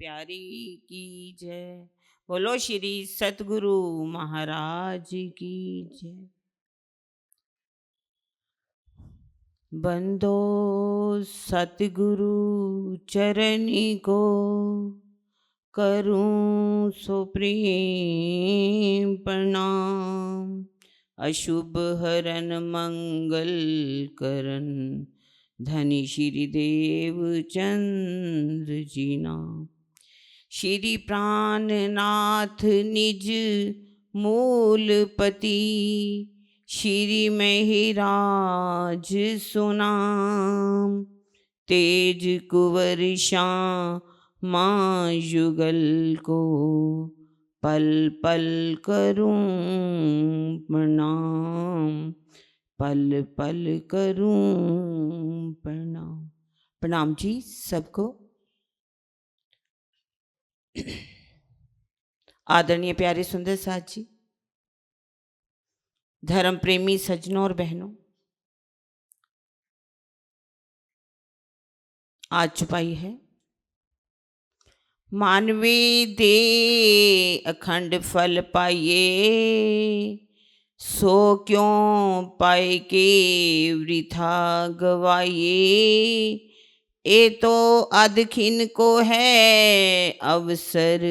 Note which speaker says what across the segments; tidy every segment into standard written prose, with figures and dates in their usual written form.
Speaker 1: प्यारी की जय। बोलो श्री सतगुरु महाराज की जय। बंदो सतगुरु चरनी को, करूं सो प्रेम प्रणाम। अशुभ हरन मंगल करन, धनी श्री देव चंद्र जी नाम। श्री प्राणनाथ निज मूलपति, श्री महिराज सुनाम। तेज कुंवर श्यामा युगल को, पल पल करूं प्रणाम। पल पल करूं प्रणाम। प्रणाम जी सबको। आदरणीय प्यारे सुंदर साथ जी, धर्म प्रेमी सज्जनों और बहनों, आज चुपाई है। मानवे दे अखंड फल पाइए, सो क्यों पाए के वृथा गवाइए। ए तो अदखिन को है अवसर,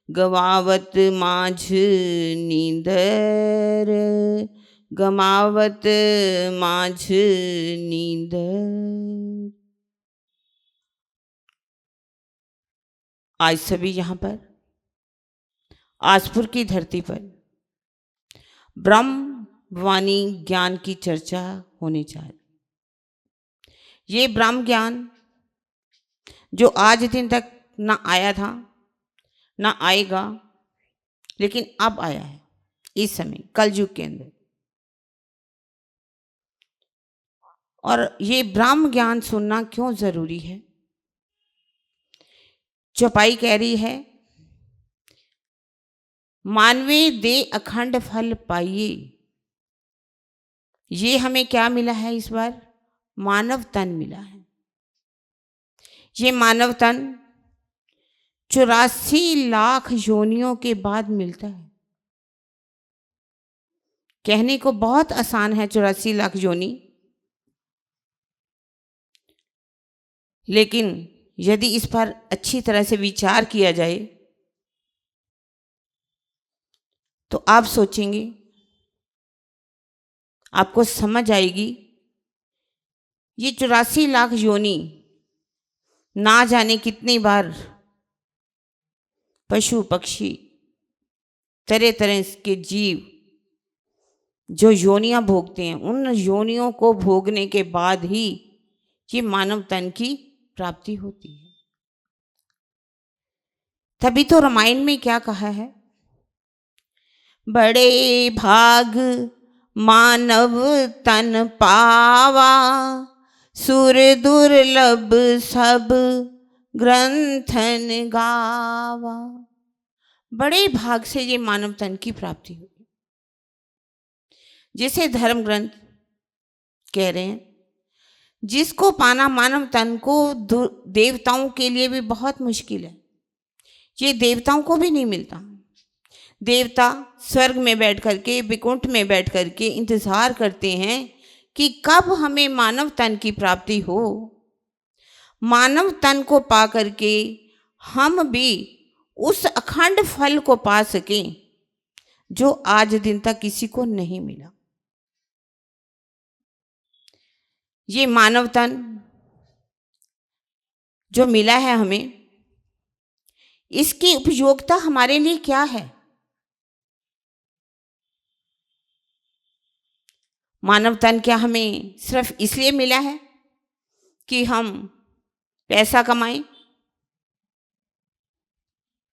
Speaker 1: गवावत माझ नींदर। गमावत माझ नींदर। आज सभी यहाँ पर आसपुर की धरती पर ब्रह्म वाणी ज्ञान की चर्चा होने जा रही। ये ब्रह्म ज्ञान जो आज दिन तक ना आया था ना आएगा, लेकिन अब आया है इस समय कलयुग के अंदर। और ये ब्रह्म ज्ञान सुनना क्यों जरूरी है? चौपाई कह रही है, मानवे दे अखंड फल पाइए। ये हमें क्या मिला है इस बार? मानव तन मिला है। ये मानव तन 84 लाख योनियों के बाद मिलता है। कहने को बहुत आसान है 84 लाख योनि, लेकिन यदि इस पर अच्छी तरह से विचार किया जाए तो आप सोचेंगे, आपको समझ आएगी, ये 84 लाख योनि ना जाने कितनी बार पशु पक्षी तरह तरह के जीव जो योनियां भोगते हैं, उन योनियों को भोगने के बाद ही ये मानव तन की प्राप्ति होती है। तभी तो रामायण में क्या कहा है? बड़े भाग मानव तन पावा, सुर दुर्लभ सब ग्रंथन गावा। बड़े भाग से ये मानव तन की प्राप्ति हुई। जैसे धर्म ग्रंथ कह रहे हैं, जिसको पाना मानव तन को देवताओं के लिए भी बहुत मुश्किल है। ये देवताओं को भी नहीं मिलता। देवता स्वर्ग में बैठ करके, विकुंठ में बैठ करके इंतजार करते हैं कि कब हमें मानव तन की प्राप्ति हो। मानव तन को पा करके हम भी उस अखंड फल को पा सकें जो आज दिन तक किसी को नहीं मिला। ये मानव तन जो मिला है हमें, इसकी उपयोगिता हमारे लिए क्या है? मानव तन क्या हमें सिर्फ इसलिए मिला है कि हम पैसा कमाएं,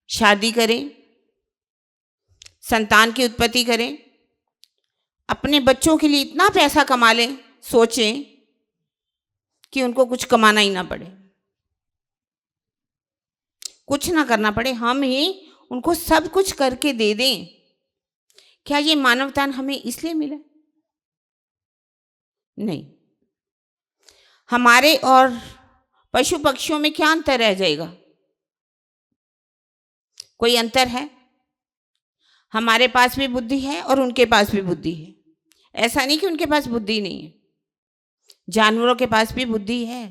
Speaker 1: शादी करें, संतान की उत्पत्ति करें, अपने बच्चों के लिए इतना पैसा कमा लें, सोचें कि उनको कुछ कमाना ही ना पड़े, कुछ ना करना पड़े, हम ही उनको सब कुछ करके दे दें? क्या ये मानव तन हमें इसलिए मिला? नहीं। हमारे और पशु पक्षियों में क्या अंतर रह जाएगा? कोई अंतर है? हमारे पास भी बुद्धि है और उनके पास भी बुद्धि है। ऐसा नहीं कि उनके पास बुद्धि नहीं है, जानवरों के पास भी बुद्धि है।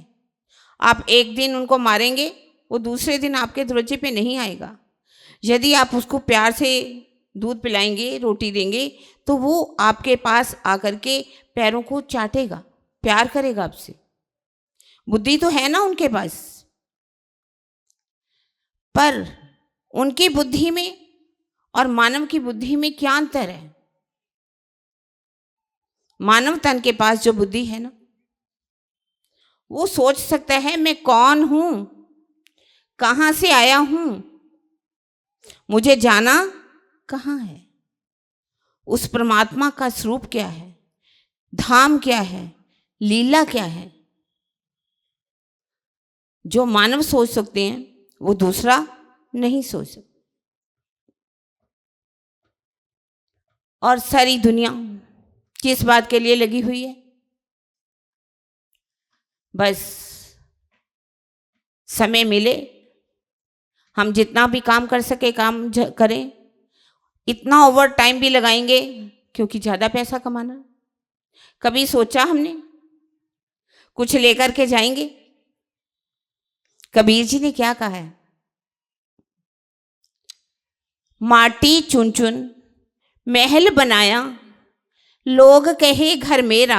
Speaker 1: आप एक दिन उनको मारेंगे, वो दूसरे दिन आपके दरवाजे पे नहीं आएगा। यदि आप उसको प्यार से दूध पिलाएंगे, रोटी देंगे, तो वो आपके पास आकर के पैरों को चाटेगा, प्यार करेगा आपसे। बुद्धि तो है ना उनके पास, पर उनकी बुद्धि में और मानव की बुद्धि में क्या अंतर है? मानव तन के पास जो बुद्धि है ना, वो सोच सकता है मैं कौन हूं, कहां से आया हूं, मुझे जाना कहां है, उस परमात्मा का स्वरूप क्या है, धाम क्या है, लीला क्या है। जो मानव सोच सकते हैं वो दूसरा नहीं सोच सकता। और सारी दुनिया किस बात के लिए लगी हुई है? बस समय मिले हम जितना भी काम कर सके काम करें, इतना ओवर टाइम भी लगाएंगे क्योंकि ज़्यादा पैसा कमाना। कभी सोचा हमने कुछ लेकर के जाएंगे? कबीर जी ने क्या कहा है? माटी चुन चुन महल बनाया, लोग कहे घर मेरा,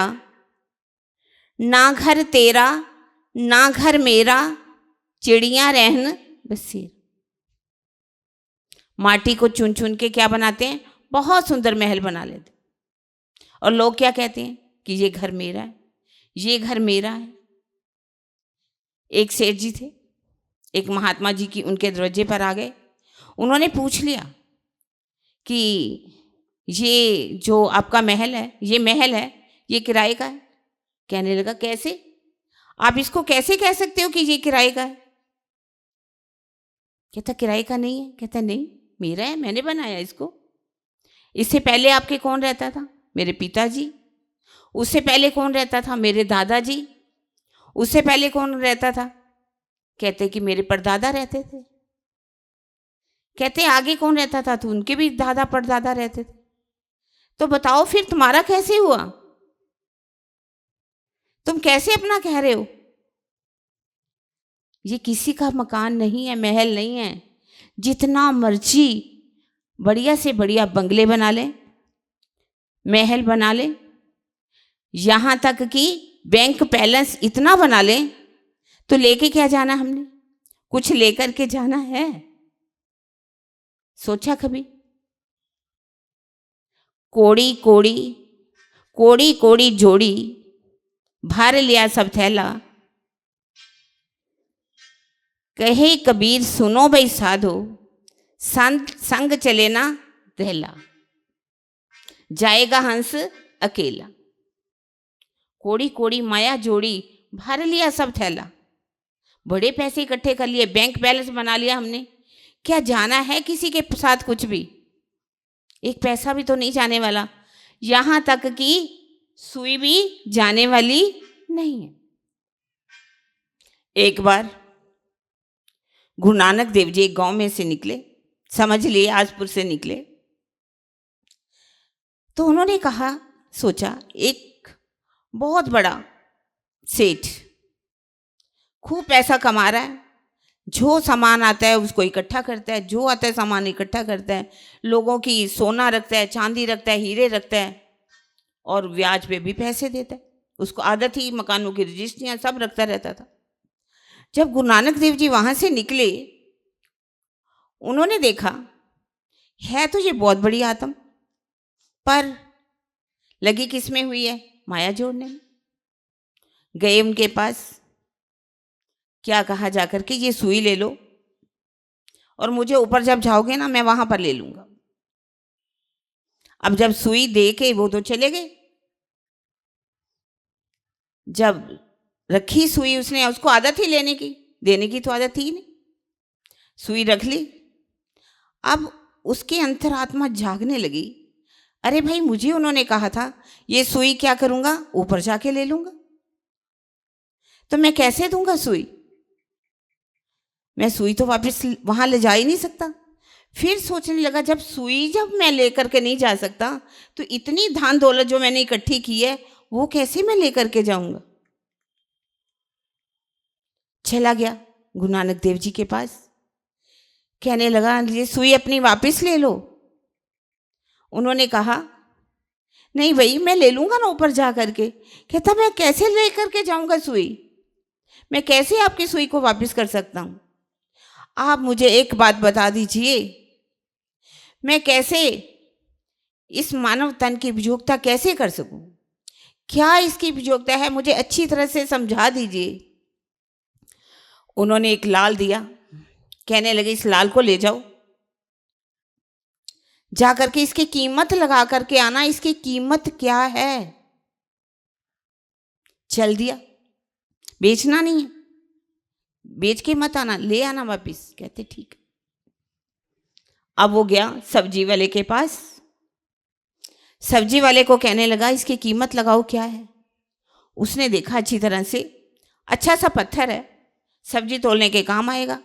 Speaker 1: ना घर तेरा ना घर मेरा, चिड़ियां रहन बसेरा। माटी को चुन चुन के क्या बनाते हैं? बहुत सुंदर महल बना लेते। और लोग क्या कहते हैं कि ये घर मेरा है, ये घर मेरा है। एक सेठ जी थे, एक महात्मा जी की उनके दरवाजे पर आ गए। उन्होंने पूछ लिया कि ये जो आपका महल है, ये महल है, ये किराए का है। कहने लगा कैसे? आप इसको कैसे कह सकते हो कि ये किराए का है? कहता किराए का नहीं है। कहता नहीं, मेरा है, मैंने बनाया इसको। इससे पहले आपके कौन रहता था? मेरे पिताजी। उससे पहले कौन रहता था? मेरे दादाजी। उससे पहले कौन रहता था? कहते कि मेरे परदादा रहते थे। कहते आगे कौन रहता था? तो उनके भी दादा परदादा रहते थे। तो बताओ फिर तुम्हारा कैसे हुआ? तुम कैसे अपना कह रहे हो? ये किसी का मकान नहीं है, महल नहीं है। जितना मर्जी बढ़िया से बढ़िया बंगले बना ले, महल बना ले, यहां तक कि बैंक बैलेंस इतना बना ले, तो लेके क्या जाना हमने? कुछ लेकर के जाना है? सोचा कभी? कोड़ी कोड़ी कोड़ी कोड़ी जोड़ी, भर लिया सब थैला। कहे कबीर सुनो भाई साधो, संग चले ना दहला, जाएगा हंस अकेला। कोड़ी कोड़ी माया जोड़ी, भर लिया सब थैला। बड़े पैसे इकट्ठे कर लिए, बैंक बैलेंस बना लिया हमने। क्या जाना है किसी के साथ? कुछ भी, एक पैसा भी तो नहीं जाने वाला। यहां तक कि सुई भी जाने वाली नहीं है। एक बार गुरु नानक देव जी एक गांव में से निकले, समझ लिए आजपुर से निकले। तो उन्होंने कहा, सोचा एक बहुत बड़ा सेठ खूब पैसा कमा रहा है, जो सामान आता है उसको इकट्ठा करता है, जो आता है सामान इकट्ठा करता है, लोगों की सोना रखता है, चांदी रखता है, हीरे रखता है, और ब्याज पे भी पैसे देता है। उसको आदत ही मकानों की रजिस्ट्रियाँ सब रखता रहता था। जब गुरु नानक देव जी वहाँ से निकले, उन्होंने देखा है तो ये बहुत बड़ी आत्म, पर लगी किस में हुई है? माया जोड़ने में। गए उनके पास, क्या कहा जाकर के, ये सुई ले लो और मुझे ऊपर जब जाओगे ना मैं वहां पर ले लूंगा। अब जब सुई दे के वो तो चले गए। जब रखी सुई उसने, उसको आदत ही लेने की, देने की तो आदत थी नहीं। सुई रख ली। अब उसकी अंतरात्मा जागने लगी, अरे भाई मुझे उन्होंने कहा था ये सुई क्या करूंगा, ऊपर जाके ले लूंगा, तो मैं कैसे दूंगा सुई? मैं सुई तो वापस वहां ले जा ही नहीं सकता। फिर सोचने लगा, जब मैं लेकर के नहीं जा सकता तो इतनी धन दौलत जो मैंने इकट्ठी की है वो कैसे मैं लेकर के जाऊंगा। चला गया गुरु नानक देव जी के पास, कहने लगा ये सुई अपनी वापस ले लो। उन्होंने कहा नहीं भाई, मैं ले लूंगा ना ऊपर जा करके। कहता मैं कैसे लेकर के जाऊंगा सुई, मैं कैसे आपकी सुई को वापस कर सकता हूं। आप मुझे एक बात बता दीजिए, मैं कैसे इस मानव तन की उपयोगिता कैसे कर सकूं, क्या इसकी उपयोगिता है, मुझे अच्छी तरह से समझा दीजिए। उन्होंने एक लाल दिया, कहने लगे इस लाल को ले जाओ, जा करके इसकी कीमत लगा करके आना, इसकी कीमत क्या है। चल दिया, बेचना नहीं है, बेच के मत आना, ले आना वापिस। कहते ठीक। अब वो गया सब्जी वाले के पास, सब्जी वाले को कहने लगा इसकी कीमत लगाओ क्या है। उसने देखा अच्छी तरह से, अच्छा सा पत्थर है, सब्जी तोलने के काम आएगा।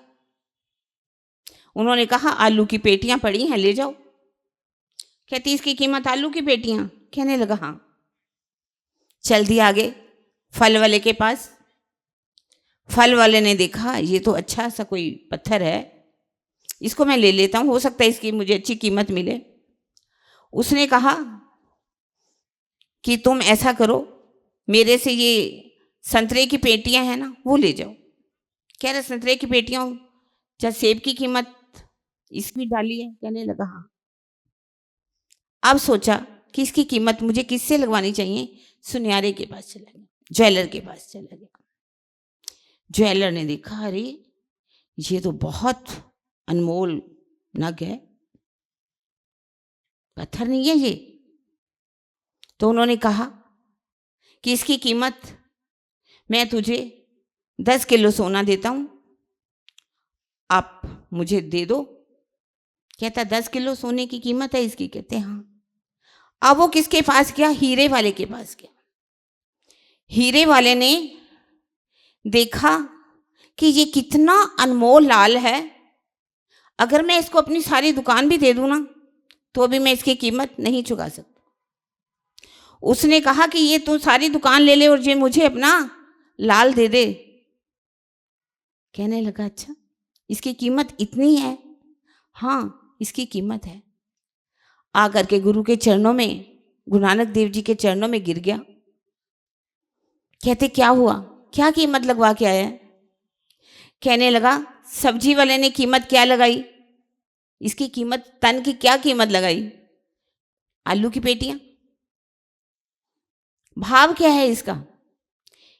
Speaker 1: उन्होंने कहा आलू की पेटियां पड़ी हैं, ले जाओ। कहती इसकी कीमत आलू की पेटियां। कहने लगा हाँ। चल दिया आगे फल वाले के पास। फल वाले ने देखा ये तो अच्छा सा कोई पत्थर है, इसको मैं ले लेता हूँ, हो सकता है इसकी मुझे अच्छी कीमत मिले। उसने कहा कि तुम ऐसा करो, मेरे से ये संतरे की पेटियां हैं ना वो ले जाओ। कह रहे संतरे की पेटियां, क्या सेब की कीमत इसकी डाली है। कहने लगा हाँ। अब सोचा कि इसकी कीमत मुझे किससे लगवानी चाहिए। सुनियारे के पास चला गया, ज्वेलर के पास चला गया। ज्वेलर ने देखा अरे ये तो बहुत अनमोल नग है, पत्थर नहीं है ये। तो उन्होंने कहा कि इसकी कीमत मैं तुझे 10 किलो सोना देता हूं, आप मुझे दे दो। कहता 10 किलो सोने की कीमत है इसकी। कहते हाँ। अब वो किसके पास गया, हीरे वाले के पास गया। हीरे वाले ने देखा कि ये कितना अनमोल लाल है, अगर मैं इसको अपनी सारी दुकान भी दे दूं ना तो भी मैं इसकी कीमत नहीं चुका सकता। उसने कहा कि ये तू सारी दुकान ले ले और ये मुझे अपना लाल दे दे। कहने लगा अच्छा इसकी कीमत इतनी है। हाँ इसकी कीमत है। आकर के गुरु के चरणों में, गुरु नानक देव जी के चरणों में गिर गया। कहते क्या हुआ, क्या कीमत लगवा के आया है। कहने लगा सब्जी वाले ने कीमत क्या लगाई, इसकी कीमत तन की क्या कीमत लगाई, आलू की पेटियां। भाव क्या है इसका,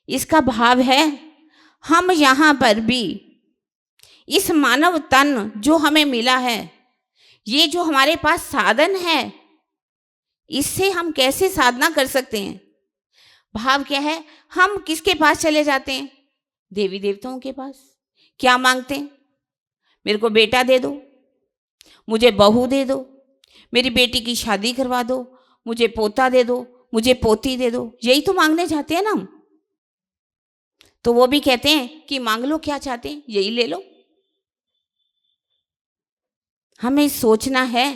Speaker 1: इसका भाव है हम यहां पर भी इस मानव तन जो हमें मिला है, ये जो हमारे पास साधन है, इससे हम कैसे साधना कर सकते हैं। भाव क्या है, हम किसके पास चले जाते हैं, देवी देवताओं के पास। क्या मांगते हैं, मेरे को बेटा दे दो, मुझे बहू दे दो, मेरी बेटी की शादी करवा दो, मुझे पोता दे दो, मुझे पोती दे दो, यही तो मांगने जाते हैं ना हम। तो वो भी कहते हैं कि मांग लो क्या चाहते हैं, यही ले लो। हमें सोचना है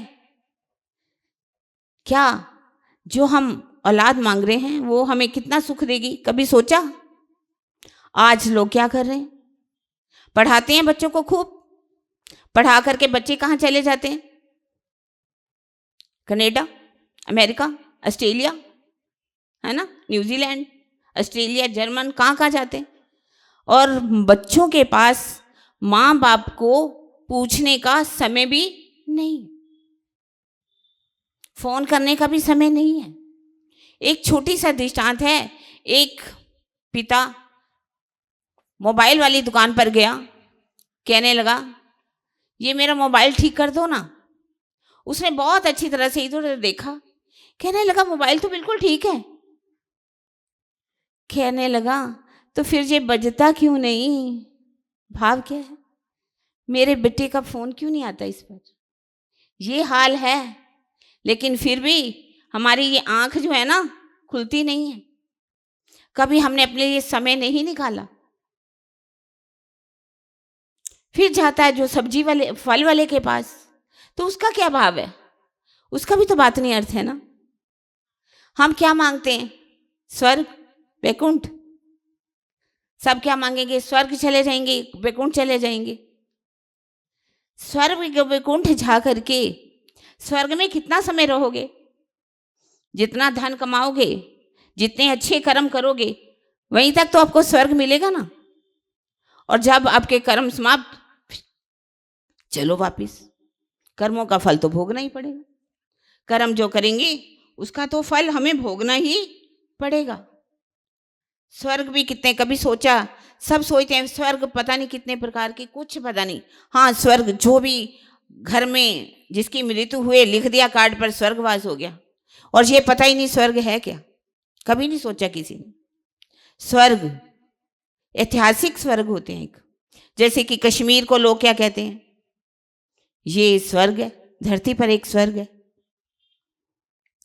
Speaker 1: क्या जो हम औलाद मांग रहे हैं वो हमें कितना सुख देगी, कभी सोचा। आज लोग क्या कर रहे हैं, पढ़ाते हैं बच्चों को खूब, पढ़ा करके बच्चे कहाँ चले जाते हैं, कनाडा, अमेरिका, ऑस्ट्रेलिया, है ना, न्यूजीलैंड, ऑस्ट्रेलिया, जर्मन, कहाँ कहाँ जाते हैं। और बच्चों के पास माँ बाप को पूछने का समय भी नहीं, फोन करने का भी समय नहीं है। एक छोटी सा दृष्टांत है, एक पिता मोबाइल वाली दुकान पर गया, कहने लगा ये मेरा मोबाइल ठीक कर दो ना। उसने बहुत अच्छी तरह से इधर उधर देखा, कहने लगा मोबाइल तो बिल्कुल ठीक है। कहने लगा तो फिर ये बजता क्यों नहीं, भाव क्या है, मेरे बेटे का फोन क्यों नहीं आता इस पर। ये हाल है, लेकिन फिर भी हमारी ये आंख जो है ना खुलती नहीं है। कभी हमने अपने लिए समय नहीं निकाला। फिर जाता है जो सब्जी वाले, फल वाले के पास, तो उसका क्या भाव है? उसका भी तो बात नहीं अर्थ है ना। हम क्या मांगते हैं? स्वर्ग, वैकुंठ। सब क्या मांगेंगे? स्वर्ग चले जाएंगे, वैकुंठ चले जाएंगे। स्वर्ग वैकुंठ जा करके स्वर्ग में कितना समय रहोगे? जितना धन कमाओगे, जितने अच्छे कर्म करोगे, वहीं तक तो आपको स्वर्ग मिलेगा ना। और जब आपके कर्म समाप्त, चलो वापिस, कर्मों का फल तो भोगना ही पड़ेगा। कर्म जो करेंगे उसका तो फल हमें भोगना ही पड़ेगा। स्वर्ग भी कितने, कभी सोचा? सब सोचते हैं स्वर्ग पता नहीं कितने प्रकार के, कुछ पता नहीं। हाँ, स्वर्ग जो भी घर में जिसकी मृत्यु हुए लिख दिया कार्ड पर स्वर्गवास हो गया, और ये पता ही नहीं स्वर्ग है क्या। कभी नहीं सोचा किसी ने। स्वर्ग ऐतिहासिक स्वर्ग होते हैं एक, जैसे कि कश्मीर को लोग क्या कहते हैं? ये स्वर्ग है, धरती पर एक स्वर्ग है।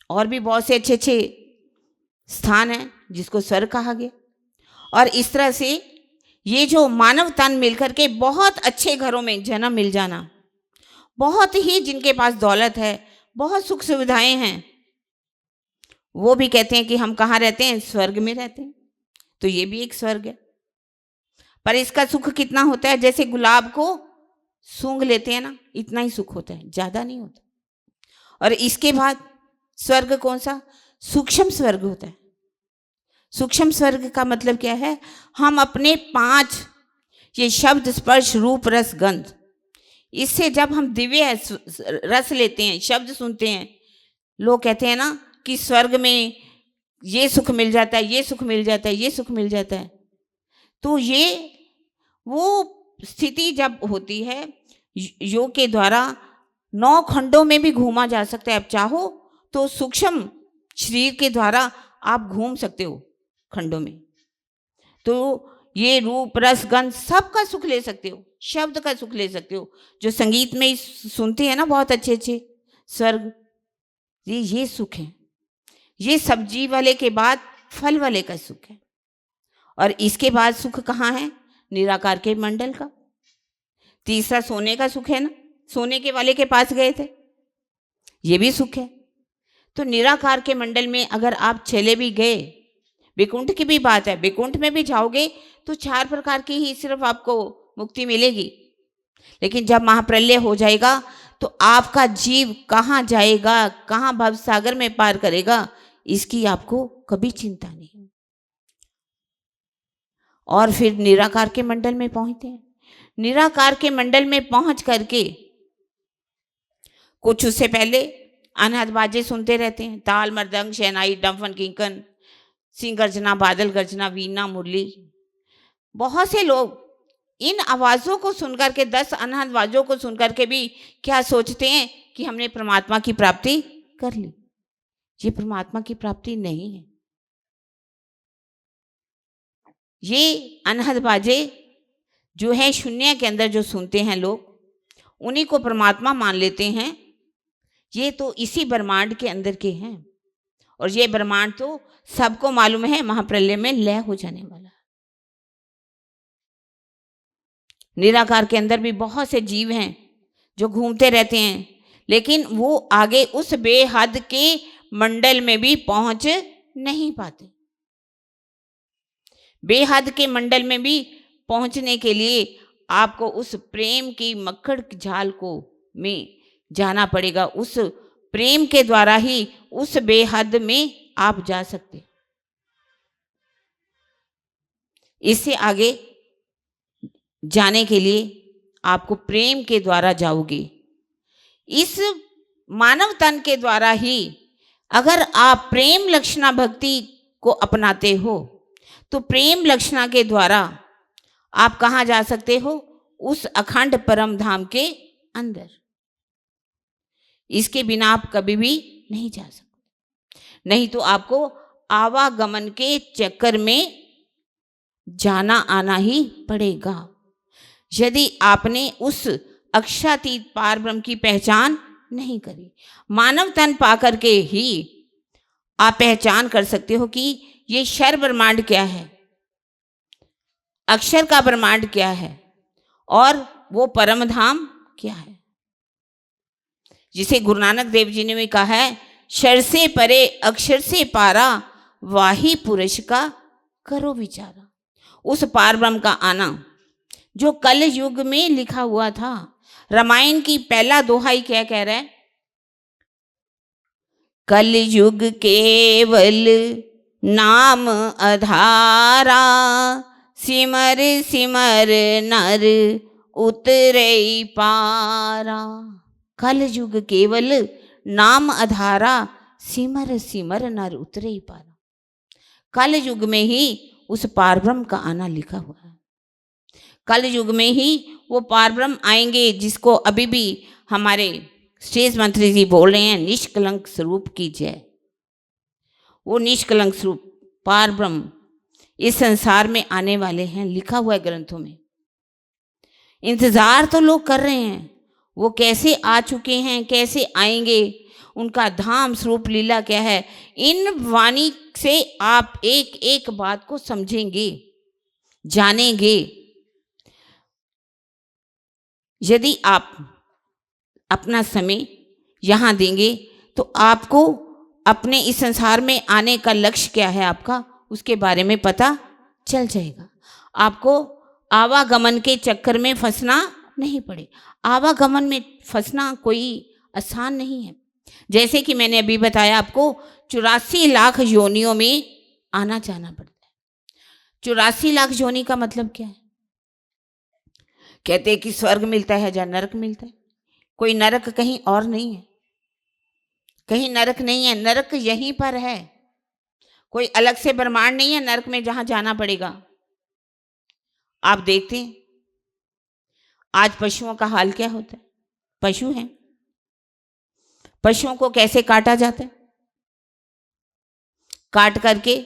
Speaker 1: और भी बहुत से अच्छे अच्छे स्थान हैं जिसको स्वर्ग कहा गया। और इस तरह से ये जो मानव तन मिलकर के बहुत अच्छे घरों में जन्म मिल जाना, बहुत ही जिनके पास दौलत है, बहुत सुख सुविधाएं हैं, वो भी कहते हैं कि हम कहाँ रहते हैं? स्वर्ग में रहते हैं। तो ये भी एक स्वर्ग है। पर इसका सुख कितना होता है? जैसे गुलाब को सूंघ लेते हैं ना, इतना ही सुख होता है, ज्यादा नहीं होता। और इसके बाद स्वर्ग कौन सा? सूक्ष्म स्वर्ग होता है। सूक्ष्म स्वर्ग का मतलब क्या है? हम अपने 5 ये शब्द, स्पर्श, रूप, रस, गंध, इससे जब हम दिव्य रस लेते हैं, शब्द सुनते हैं, लोग कहते हैं ना कि स्वर्ग में ये सुख मिल जाता है, ये सुख मिल जाता है, ये सुख मिल जाता है। तो ये वो स्थिति जब होती है, योग के द्वारा 9 खंडों में भी घूमा जा सकता है। आप चाहो तो सूक्ष्म शरीर के द्वारा आप घूम सकते हो खंडों में। तो ये रूप, रस, गंध सबका सुख ले सकते हो, शब्द का सुख ले सकते हो। जो संगीत में सुनते हैं ना बहुत अच्छे अच्छे स्वर्ग, ये सुख है। ये सब्जी वाले के बाद फल वाले का सुख है। और इसके बाद सुख कहाँ है? निराकार के मंडल का। तीसरा सोने का सुख है ना, सोने के वाले के पास गए थे, ये भी सुख है। तो निराकार के मंडल में अगर आप चले भी गए, वैकुंठ की भी बात है, वैकुंठ में भी जाओगे तो 4 प्रकार की ही सिर्फ आपको मुक्ति मिलेगी। लेकिन जब महाप्रलय हो जाएगा तो आपका जीव कहाँ जाएगा, कहाँ भव सागर में पार करेगा, इसकी आपको कभी चिंता नहीं। और फिर निराकार के मंडल में पहुंचते हैं। निराकार के मंडल में पहुंच करके कुछ उससे पहले अनहद बाजे सुनते रहते हैं, ताल, मृदंग, शहनाई, डंफन, किंकन, सिंह गर्जना, बादल गर्जना, वीणा, मुरली। बहुत से लोग इन आवाजों को सुनकर के, 10 अनहद आवाजों को सुनकर के भी क्या सोचते हैं कि हमने परमात्मा की प्राप्ति कर ली। ये परमात्मा की प्राप्ति नहीं है। ये अनहद बाजे जो है शून्य के अंदर जो सुनते हैं लोग, उन्हीं को परमात्मा मान लेते हैं। ये तो इसी ब्रह्मांड के अंदर के हैं। और ये ब्रह्मांड तो सबको मालूम है महाप्रलय में लय हो जाने वाला। निराकार के अंदर भी बहुत से जीव हैं जो घूमते रहते हैं, लेकिन वो आगे उस बेहद के मंडल में भी पहुंच नहीं पाते। बेहद के मंडल में भी पहुंचने के लिए आपको उस प्रेम की मक्खड़ झाल को में जाना पड़ेगा। उस प्रेम के द्वारा ही उस बेहद में आप जा सकते। इससे आगे जाने के लिए आपको प्रेम के द्वारा जाओगे। इस मानव तन के द्वारा ही अगर आप प्रेम लक्षणा भक्ति को अपनाते हो तो प्रेम लक्षणा के द्वारा आप कहाँ जा सकते हो? उस अखंड परम धाम के अंदर। इसके बिना आप कभी भी नहीं जा सकते। नहीं तो आपको आवागमन के चक्कर में जाना आना ही पड़ेगा। यदि आपने उस अक्षातीत पार ब्रह्म की पहचान नहीं करी, मानव तन पाकर के ही आप पहचान कर सकते हो कि ये क्षर ब्रह्मांड क्या है, अक्षर का ब्रह्मांड क्या है और वो परम धाम क्या है। जिसे गुरु नानक देव जी ने भी कहा है, शर से परे अक्षर से पारा, वाही पुरुष का करो विचारा। उस पार ब्रह्म का आना जो कल युग में लिखा हुआ था। रामायण की पहला दोहाई क्या कह रहा है? कल युग केवल नाम आधारा, सिमर सिमर नर उतरे पारा। कल युग केवल नाम आधारा, सिमर सिमर नर उतरे पारा। कल युग में ही उस पारब्रह्म का आना लिखा हुआ है। कल युग में ही वो पारब्रह्म आएंगे, जिसको अभी भी हमारे स्टेज मंत्री जी बोल रहे हैं, निष्कलंक स्वरूप की जय। वो निष्कलंक स्वरूप पारब्रह्म इस संसार में आने वाले हैं, लिखा हुआ है ग्रंथों में। इंतजार तो लोग कर रहे हैं, वो कैसे आ चुके हैं, कैसे आएंगे, उनका धाम स्वरूप लीला क्या है, इन वाणी से आप एक एक बात को समझेंगे, जानेंगे। यदि आप अपना समय यहाँ देंगे तो आपको अपने इस संसार में आने का लक्ष्य क्या है आपका, उसके बारे में पता चल जाएगा। आपको आवागमन के चक्कर में फंसना नहीं पड़े। आवागमन में फंसना कोई आसान नहीं है। जैसे कि मैंने अभी बताया आपको, 84 लाख योनियों में आना जाना पड़ता है। 84 लाख योनि का मतलब क्या है? कहते हैं कि स्वर्ग मिलता है या नरक मिलता है। कोई नरक कहीं और नहीं है, कहीं नरक नहीं है, नरक यहीं पर है। कोई अलग से ब्रह्मांड नहीं है नरक में जहां जाना पड़ेगा। आप देखते हैं आज पशुओं का हाल क्या होता है। पशु हैं, पशुओं को कैसे काटा जाता है, काट करके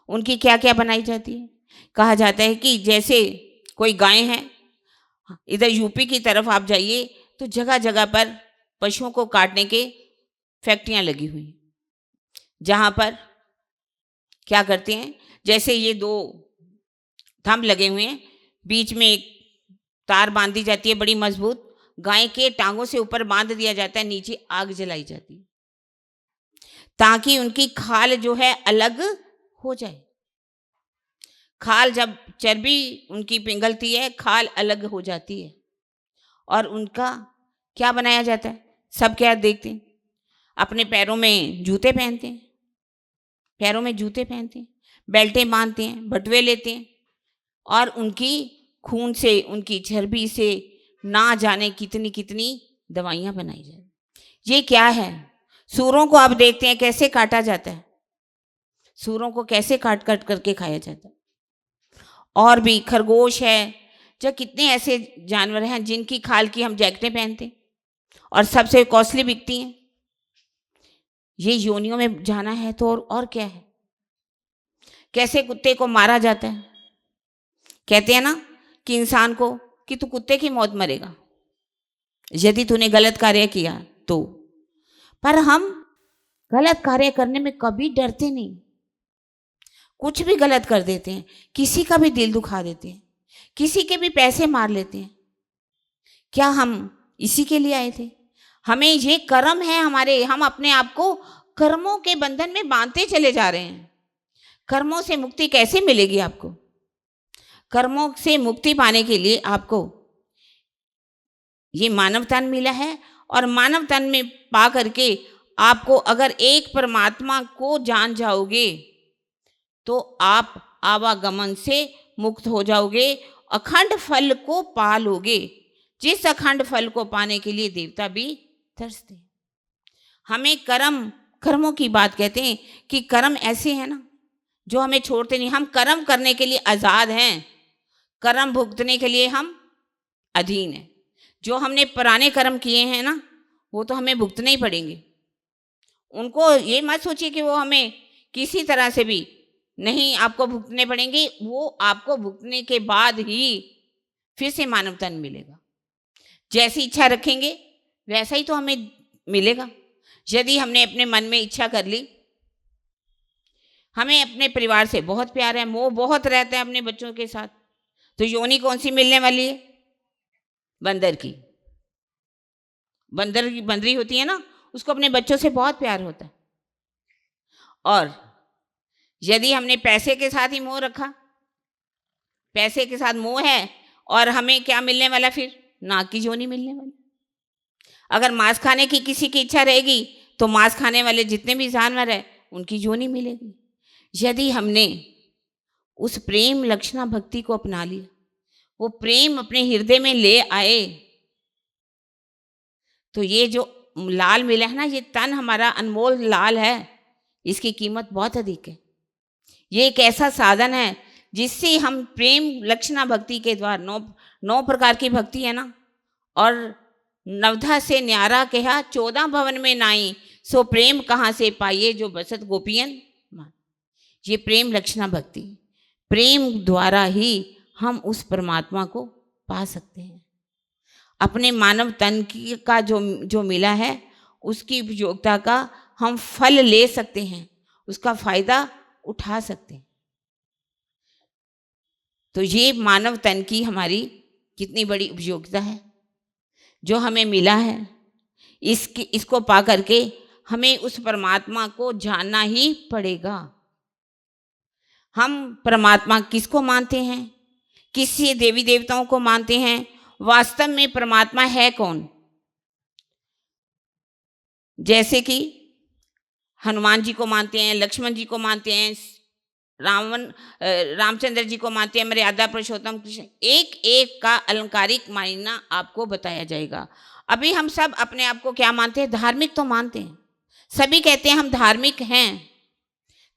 Speaker 1: उनकी क्या क्या बनाई जाती है। कहा जाता है कि जैसे कोई गाय है, इधर यूपी की तरफ आप जाइए तो जगह जगह पर पशुओं को काटने के फैक्ट्रियां लगी हुई हैं, जहां पर क्या करते हैं, जैसे ये 2 थंब लगे हुए हैं, बीच में एक तार बांधी जाती है बड़ी मजबूत, गाय के टांगों से ऊपर बांध दिया जाता है, नीचे आग जलाई जाती है ताकि उनकी खाल जो है अलग हो जाए। खाल जब चर्बी उनकी पिघलती है, खाल अलग हो जाती है और उनका क्या बनाया जाता है। सब क्या देखते हैं, अपने पैरों में जूते पहनते हैं, पैरों में जूते पहनते हैं, बेल्टें बांधते हैं, बटुए लेते हैं और उनकी खून से, उनकी चर्बी से ना जाने कितनी कितनी दवाइयां बनाई जाती। ये क्या है? सूरों को आप देखते हैं कैसे काटा जाता है, सूरों को कैसे काट काट करके खाया जाता है। और भी खरगोश है, जो कितने ऐसे जानवर हैं जिनकी खाल की हम जैकेटें पहनते हैं और सबसे कॉस्टली बिकती हैं। ये योनियों में जाना है तो और क्या है। कैसे कुत्ते को मारा जाता है, कहते हैं ना कि इंसान को कि तू कुत्ते की मौत मरेगा यदि तूने गलत कार्य किया तो। पर हम गलत कार्य करने में कभी डरते नहीं, कुछ भी गलत कर देते हैं, किसी का भी दिल दुखा देते हैं, किसी के भी पैसे मार लेते हैं। क्या हम इसी के लिए आए थे? हमें ये कर्म है हमारे, हम अपने आप को कर्मों के बंधन में बांधते चले जा रहे हैं। कर्मों से मुक्ति कैसे मिलेगी आपको? कर्मों से मुक्ति पाने के लिए आपको ये मानव तन मिला है और मानव तन में पा करके आपको अगर एक परमात्मा को जान जाओगे तो आप आवागमन से मुक्त हो जाओगे, अखंड फल को पा लोगे, जिस अखंड फल को पाने के लिए देवता भी तरसते हैं। हमें कर्मों की बात कहते हैं कि कर्म ऐसे हैं ना जो हमें छोड़ते नहीं। हम कर्म करने के लिए आज़ाद हैं, कर्म भुगतने के लिए हम अधीन हैं। जो हमने पुराने कर्म किए हैं ना वो तो हमें भुगतने ही पड़ेंगे। उनको ये मत सोचिए कि वो हमें किसी तरह से भी नहीं आपको भुगतने पड़ेंगे, वो आपको भुगतने के बाद ही फिर से मानव तन मिलेगा। जैसी इच्छा रखेंगे वैसा ही तो हमें मिलेगा। यदि हमने अपने मन में इच्छा कर ली, हमें अपने परिवार से बहुत प्यार है, मोह बहुत रहता है अपने बच्चों के साथ, तो योनि कौन सी मिलने वाली है? बंदर की। बंदरी होती है ना, उसको अपने बच्चों से बहुत प्यार होता है। और यदि हमने पैसे के साथ ही मोह रखा, पैसे के साथ मोह है, और हमें क्या मिलने वाला, फिर नाक की जोनी मिलने वाली। अगर मांस खाने की किसी की इच्छा रहेगी तो मांस खाने वाले जितने भी जानवर हैं उनकी जोनी मिलेगी। यदि हमने उस प्रेम लक्षणा भक्ति को अपना लिया, वो प्रेम अपने हृदय में ले आए, तो ये जो लाल मिला है ना, ये तन हमारा अनमोल लाल है, इसकी कीमत बहुत अधिक है। ये एक ऐसा साधन है जिससे हम प्रेम लक्षणा भक्ति के द्वारा, 9 प्रकार की भक्ति है ना, और नवधा से न्यारा कहा 14 भवन में नाई, सो प्रेम कहाँ से पाइए जो बसत गोपियन मान। ये प्रेम लक्षणा भक्ति, प्रेम द्वारा ही हम उस परमात्मा को पा सकते हैं। अपने मानव तन की का जो मिला है उसकी उपयोगिता का हम फल ले सकते हैं, उसका फायदा उठा सकते हैं। तो ये मानव तन की हमारी कितनी बड़ी उपयोगिता है जो हमें मिला है। इसको पा करके हमें उस परमात्मा को जानना ही पड़ेगा। हम परमात्मा किसको मानते हैं, किसी देवी देवताओं को मानते हैं, वास्तव में परमात्मा है कौन? जैसे कि हनुमान जी को मानते हैं, लक्ष्मण जी को मानते हैं, रामचंद्र जी को मानते हैं, मर्यादा पुरुषोत्तम कृष्ण, एक एक का अलंकारिक मायना आपको बताया जाएगा। अभी हम सब अपने आप को क्या मानते हैं? धार्मिक तो मानते हैं, सभी कहते हैं हम धार्मिक हैं,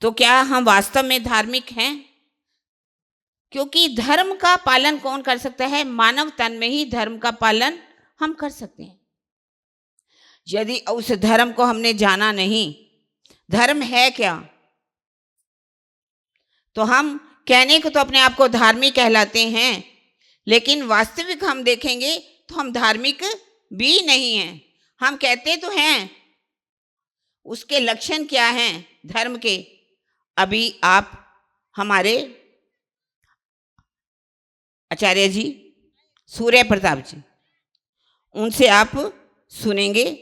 Speaker 1: तो क्या हम वास्तव में धार्मिक हैं? क्योंकि धर्म का पालन कौन कर सकता है? मानव तन में ही धर्म का पालन हम कर सकते हैं। यदि उस धर्म को हमने जाना नहीं, धर्म है क्या, तो हम कहने को तो अपने आप को धार्मिक कहलाते हैं, लेकिन वास्तविक हम देखेंगे तो हम धार्मिक भी नहीं हैं। हम कहते तो हैं, उसके लक्षण क्या हैं धर्म के? अभी आप हमारे आचार्य जी सूर्य प्रताप जी, उनसे आप सुनेंगे।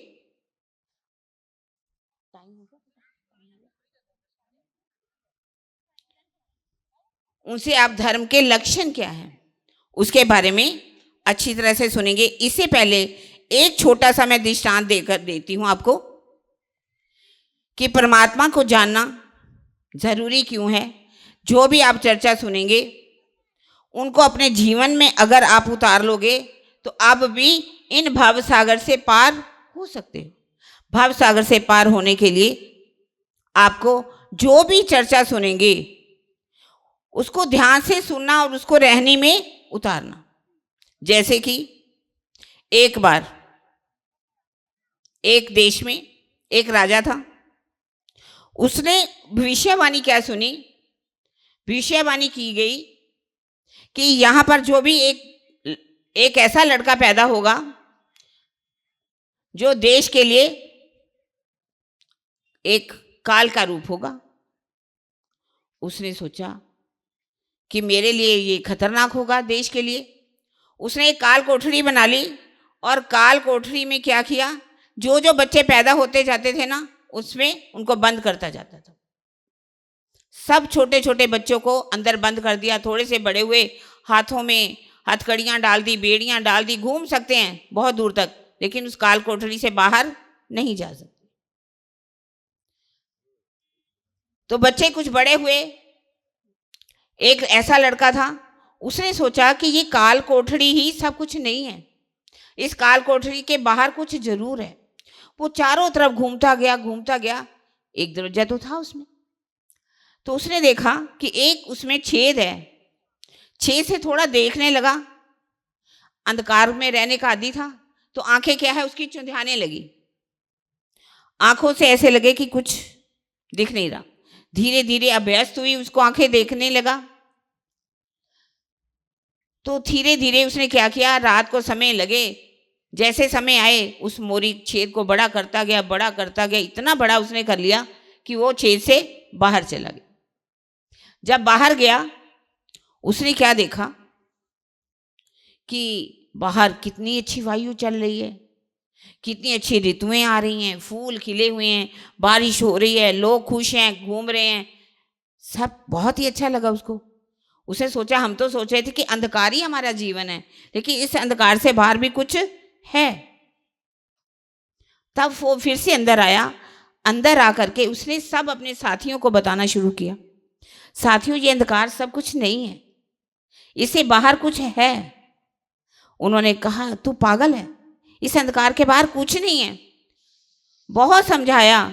Speaker 1: उनसे आप धर्म के लक्षण क्या हैं उसके बारे में अच्छी तरह से सुनेंगे। इससे पहले एक छोटा सा मैं दृष्टांत देकर देती हूं आपको कि परमात्मा को जानना जरूरी क्यों है। जो भी आप चर्चा सुनेंगे उनको अपने जीवन में अगर आप उतार लोगे तो आप भी इन भव सागर से पार हो सकते हो। भव सागर से पार होने के लिए आपको जो भी चर्चा सुनेंगे उसको ध्यान से सुनना और उसको रहनी में उतारना। जैसे कि एक बार एक देश में एक राजा था, उसने भविष्यवाणी क्या सुनी? भविष्यवाणी की गई कि यहां पर जो भी एक ऐसा लड़का पैदा होगा जो देश के लिए एक काल का रूप होगा। उसने सोचा कि मेरे लिए ये खतरनाक होगा देश के लिए। उसने एक काल कोठरी बना ली और काल कोठरी में क्या किया, जो जो बच्चे पैदा होते जाते थे ना उसमें उनको बंद करता जाता था। सब छोटे छोटे बच्चों को अंदर बंद कर दिया। थोड़े से बड़े हुए, हाथों में हथकड़ियां डाल दी, बेड़ियां डाल दी, घूम सकते हैं बहुत दूर तक, लेकिन उस काल कोठरी से बाहर नहीं जा सकते। तो बच्चे कुछ बड़े हुए। एक ऐसा लड़का था, उसने सोचा कि ये काल कोठरी ही सब कुछ नहीं है, इस काल कोठरी के बाहर कुछ जरूर है। वो चारों तरफ घूमता गया। एक दरवाजा तो था उसमें, तो उसने देखा कि एक उसमें छेद है। छेद से थोड़ा देखने लगा, अंधकार में रहने का आदी था, तो आंखें क्या है उसकी चुंधियाने लगी। आंखों से ऐसे लगे कि कुछ दिख नहीं रहा। धीरे धीरे अभ्यस्त हुई, उसको आंखें देखने लगा। तो धीरे धीरे उसने क्या किया, रात को समय लगे, जैसे समय आए उस मोरी छेद को बड़ा करता गया। इतना बड़ा उसने कर लिया कि वो छेद से बाहर चला गया। जब बाहर गया उसने क्या देखा कि बाहर कितनी अच्छी वायु चल रही है, कितनी अच्छी ऋतुएं आ रही हैं, फूल खिले हुए हैं, बारिश हो रही है, लोग खुश हैं, घूम रहे हैं, सब बहुत ही अच्छा लगा उसको। उसे सोचा, हम तो सोच रहे थे कि अंधकार ही हमारा जीवन है, लेकिन इस अंधकार से बाहर भी कुछ है। तब वो फिर से अंदर आया। अंदर आकर के उसने सब अपने साथियों को बताना शुरू किया, साथियों ये अंधकार सब कुछ नहीं है, इससे बाहर कुछ है। उन्होंने कहा तू पागल है, इस अंधकार के बाहर कुछ नहीं है। बहुत समझाया,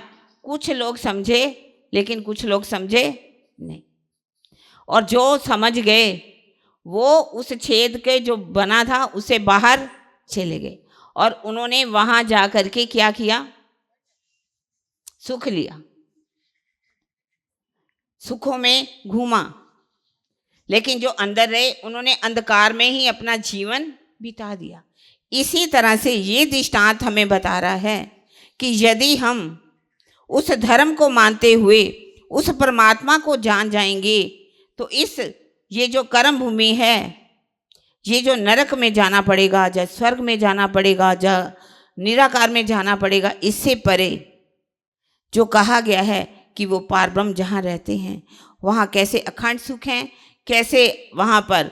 Speaker 1: कुछ लोग समझे लेकिन कुछ लोग समझे नहीं। और जो समझ गए वो उस छेद के जो बना था उसे बाहर चले गए और उन्होंने वहां जा करके क्या किया, सुख लिया, सुखों में घूमा। लेकिन जो अंदर रहे उन्होंने अंधकार में ही अपना जीवन बिता दिया। इसी तरह से ये दृष्टांत हमें बता रहा है कि यदि हम उस धर्म को मानते हुए उस परमात्मा को जान जाएंगे तो इस ये जो कर्म भूमि है, ये जो नरक में जाना पड़ेगा, या स्वर्ग में जाना पड़ेगा, या निराकार में जाना पड़ेगा, इससे परे जो कहा गया है कि वो पारब्रह्म जहाँ रहते हैं वहाँ कैसे अखंड सुख हैं, कैसे वहाँ पर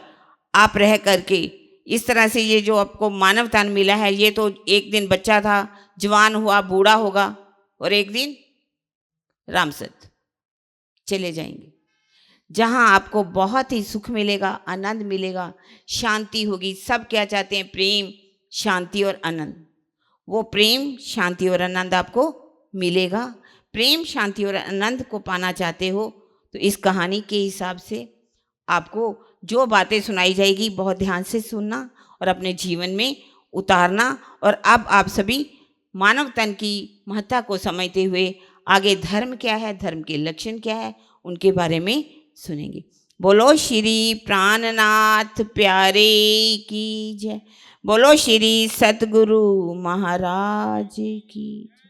Speaker 1: आप रह करके इस तरह से ये जो आपको मानव तन मिला है, ये तो एक दिन बच्चा था, जवान हुआ, बूढ़ा होगा और एक दिन रामसत चले जाएंगे, जहाँ आपको बहुत ही सुख मिलेगा, आनंद मिलेगा, शांति होगी। सब क्या चाहते हैं, प्रेम, शांति और आनंद। वो प्रेम, शांति और आनंद आपको मिलेगा। प्रेम, शांति और आनंद को पाना चाहते हो तो इस कहानी के हिसाब से आपको जो बातें सुनाई जाएगी बहुत ध्यान से सुनना और अपने जीवन में उतारना। और अब आप सभी मानव तन की महत्ता को समझते हुए आगे धर्म क्या है, धर्म के लक्षण क्या है, उनके बारे में सुनेंगे। बोलो श्री प्राणनाथ प्यारे की जय। बोलो श्री सतगुरु महाराज की जय।